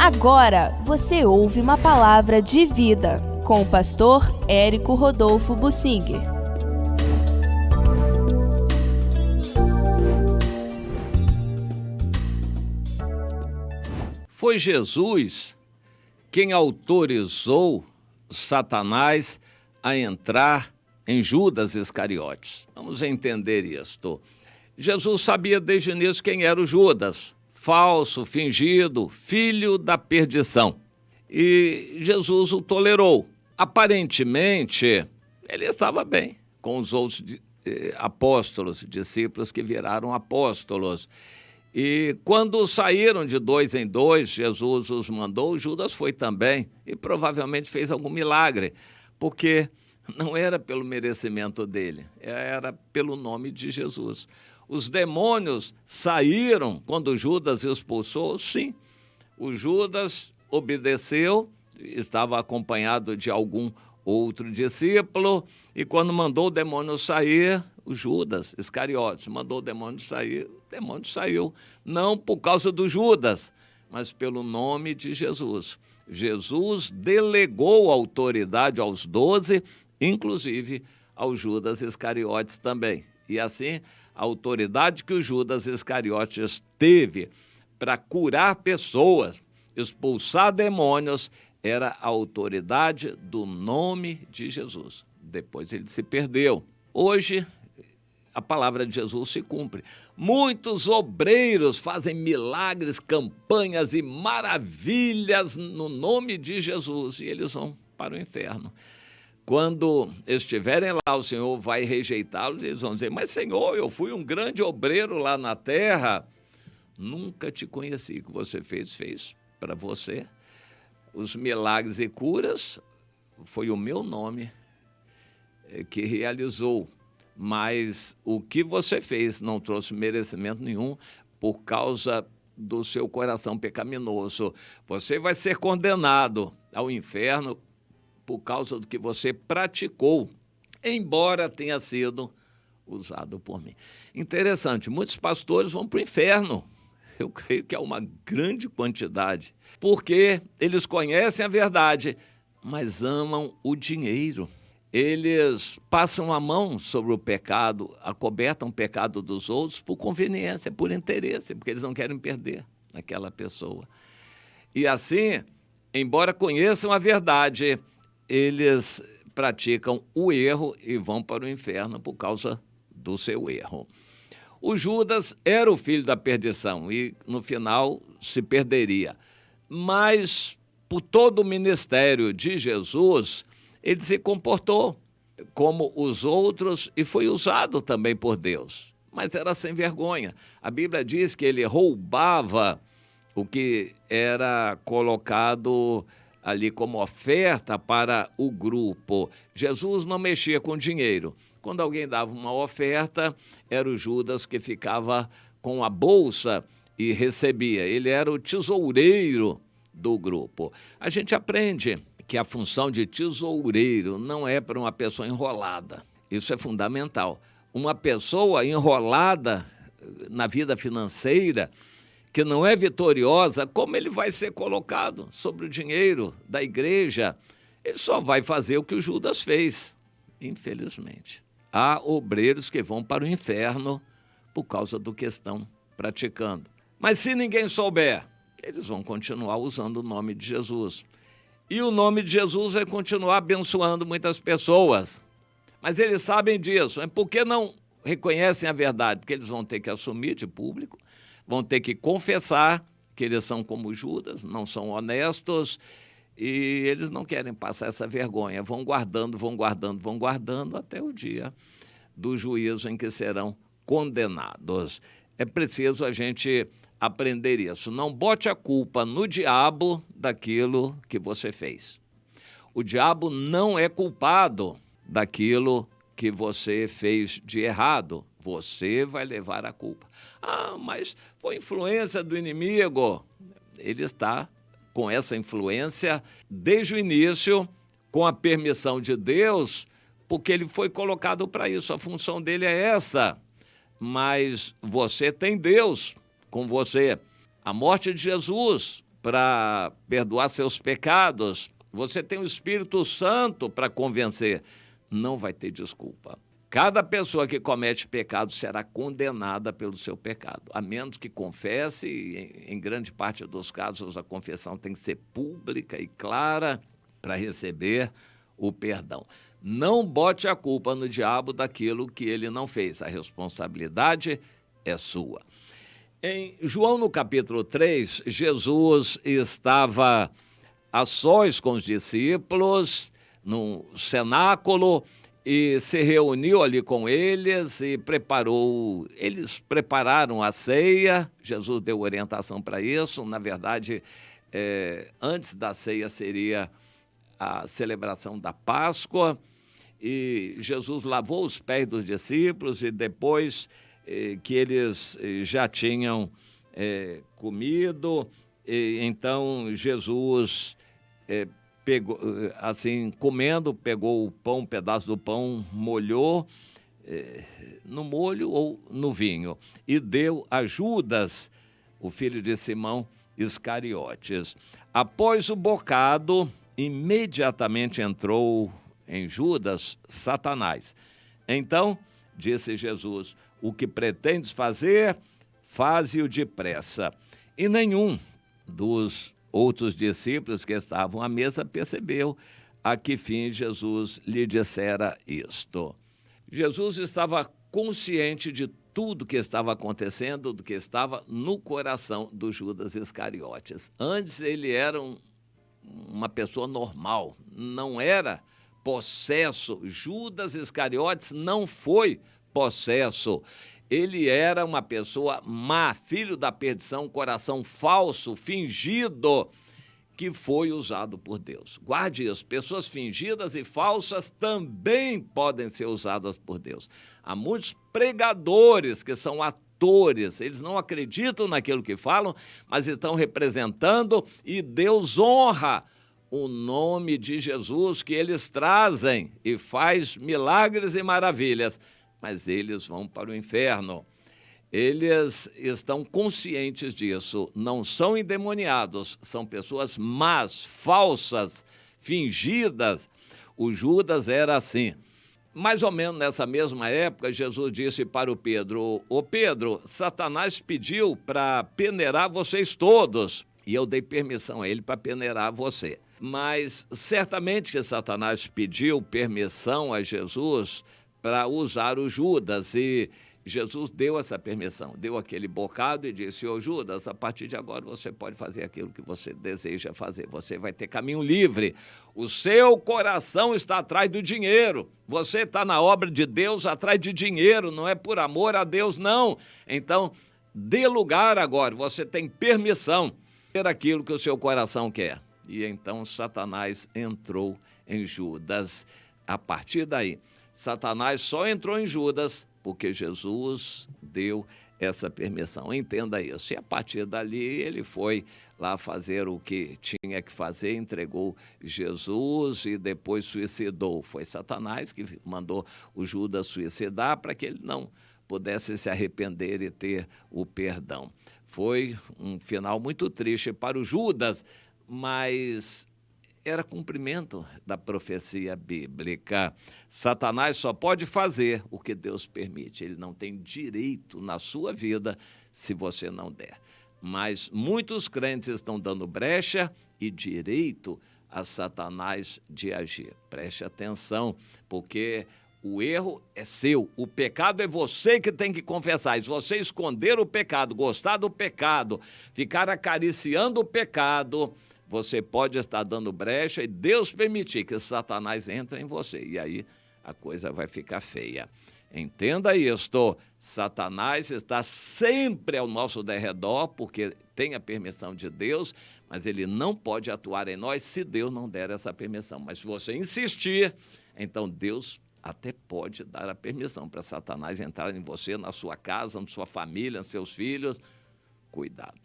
Agora você ouve uma palavra de vida com o pastor Érico Rodolfo Bussinger. Foi Jesus quem autorizou Satanás a entrar em Judas Iscariotes. Vamos entender isto. Jesus sabia desde o início quem era o Judas, falso, fingido, filho da perdição. E Jesus o tolerou. Aparentemente, ele estava bem com os outros apóstolos, discípulos que viraram apóstolos. E quando saíram de 2 em 2, Jesus os mandou, Judas foi também e provavelmente fez algum milagre, porque não era pelo merecimento dele, era pelo nome de Jesus. Os demônios saíram quando Judas expulsou, sim. O Judas obedeceu, estava acompanhado de algum outro discípulo, e quando mandou o demônio sair, o Judas Iscariotes mandou o demônio saiu, não por causa do Judas, mas pelo nome de Jesus. Jesus delegou autoridade aos 12, inclusive ao Judas Iscariotes também. E assim, a autoridade que o Judas Iscariotes teve para curar pessoas, expulsar demônios, era a autoridade do nome de Jesus. Depois ele se perdeu. Hoje, a palavra de Jesus se cumpre. Muitos obreiros fazem milagres, campanhas e maravilhas no nome de Jesus e eles vão para o inferno. Quando estiverem lá, o Senhor vai rejeitá-los e eles vão dizer: mas Senhor, eu fui um grande obreiro lá na terra. Nunca te conheci. O que você fez para você. Os milagres e curas foi o meu nome que realizou. Mas o que você fez não trouxe merecimento nenhum por causa do seu coração pecaminoso. Você vai ser condenado ao inferno por causa do que você praticou, embora tenha sido usado por mim. Interessante, muitos pastores vão para o inferno. Eu creio que é uma grande quantidade, porque eles conhecem a verdade, mas amam o dinheiro. Eles passam a mão sobre o pecado, acobertam o pecado dos outros por conveniência, por interesse, porque eles não querem perder aquela pessoa. E assim, embora conheçam a verdade, eles praticam o erro e vão para o inferno por causa do seu erro. O Judas era o filho da perdição e, no final, se perderia. Mas, por todo o ministério de Jesus, ele se comportou como os outros e foi usado também por Deus. Mas era sem vergonha. A Bíblia diz que ele roubava o que era colocado ali como oferta para o grupo. Jesus não mexia com dinheiro. Quando alguém dava uma oferta, era o Judas que ficava com a bolsa e recebia. Ele era o tesoureiro do grupo. A gente aprende que a função de tesoureiro não é para uma pessoa enrolada. Isso é fundamental. Uma pessoa enrolada na vida financeira, que não é vitoriosa, como ele vai ser colocado sobre o dinheiro da igreja? Ele só vai fazer o que o Judas fez, infelizmente. Há obreiros que vão para o inferno por causa do que estão praticando. Mas se ninguém souber, eles vão continuar usando o nome de Jesus. E o nome de Jesus vai continuar abençoando muitas pessoas. Mas eles sabem disso. Mas por que não reconhecem a verdade? Porque eles vão ter que assumir de público, vão ter que confessar que eles são como Judas, não são honestos, e eles não querem passar essa vergonha. Vão guardando até o dia do juízo em que serão condenados. É preciso a gente aprender isso. Não bote a culpa no diabo daquilo que você fez. O diabo não é culpado daquilo que você fez de errado. Você vai levar a culpa. Ah, mas foi influência do inimigo. Ele está com essa influência desde o início, com a permissão de Deus, porque ele foi colocado para isso. A função dele é essa. Mas você tem Deus com você. A morte de Jesus para perdoar seus pecados, você tem o Espírito Santo para convencer. Não vai ter desculpa. Cada pessoa que comete pecado será condenada pelo seu pecado, a menos que confesse, e em grande parte dos casos a confissão tem que ser pública e clara para receber o perdão. Não bote a culpa no diabo daquilo que ele não fez, a responsabilidade é sua. Em João, no capítulo 3, Jesus estava a sós com os discípulos, no cenáculo, e se reuniu ali com eles e eles prepararam a ceia. Jesus deu orientação para isso. Na verdade, antes da ceia seria a celebração da Páscoa, e Jesus lavou os pés dos discípulos e depois que eles já tinham comido, então Jesus pegou, assim, comendo, pegou o pão, um pedaço do pão, molhou no molho ou no vinho e deu a Judas, o filho de Simão Iscariotes. Após o bocado, imediatamente entrou em Judas Satanás. Então, disse Jesus, o que pretendes fazer, faze-o depressa. E nenhum dos outros discípulos que estavam à mesa percebeu a que fim Jesus lhe dissera isto. Jesus estava consciente de tudo que estava acontecendo, do que estava no coração do Judas Iscariotes. Antes ele era uma pessoa normal, não era possesso. Judas Iscariotes não foi possesso. Ele era uma pessoa má, filho da perdição, coração falso, fingido, que foi usado por Deus. Guarde isso, pessoas fingidas e falsas também podem ser usadas por Deus. Há muitos pregadores que são atores, eles não acreditam naquilo que falam, mas estão representando, e Deus honra o nome de Jesus que eles trazem e faz milagres e maravilhas, mas eles vão para o inferno. Eles estão conscientes disso, não são endemoniados, são pessoas más, falsas, fingidas. O Judas era assim. Mais ou menos nessa mesma época, Jesus disse para o Pedro, ô Pedro, Satanás pediu para peneirar vocês todos, e eu dei permissão a ele para peneirar você. Mas certamente que Satanás pediu permissão a Jesus para usar o Judas, e Jesus deu essa permissão, deu aquele bocado e disse, ô Judas, a partir de agora você pode fazer aquilo que você deseja fazer, você vai ter caminho livre, o seu coração está atrás do dinheiro, você está na obra de Deus atrás de dinheiro, não é por amor a Deus, não. Então, dê lugar agora, você tem permissão de ter aquilo que o seu coração quer. E então Satanás entrou em Judas. A partir daí, Satanás só entrou em Judas porque Jesus deu essa permissão. Entenda isso. E a partir dali ele foi lá fazer o que tinha que fazer, entregou Jesus e depois suicidou. Foi Satanás que mandou o Judas suicidar para que ele não pudesse se arrepender e ter o perdão. Foi um final muito triste para o Judas, mas era cumprimento da profecia bíblica. Satanás só pode fazer o que Deus permite. Ele não tem direito na sua vida se você não der. Mas muitos crentes estão dando brecha e direito a Satanás de agir. Preste atenção, porque o erro é seu, o pecado é você que tem que confessar. E se você esconder o pecado, gostar do pecado, ficar acariciando o pecado, você pode estar dando brecha e Deus permitir que Satanás entre em você. E aí a coisa vai ficar feia. Entenda isto, Satanás está sempre ao nosso derredor, porque tem a permissão de Deus, mas ele não pode atuar em nós se Deus não der essa permissão. Mas se você insistir, então Deus até pode dar a permissão para Satanás entrar em você, na sua casa, na sua família, nos seus filhos. Cuidado.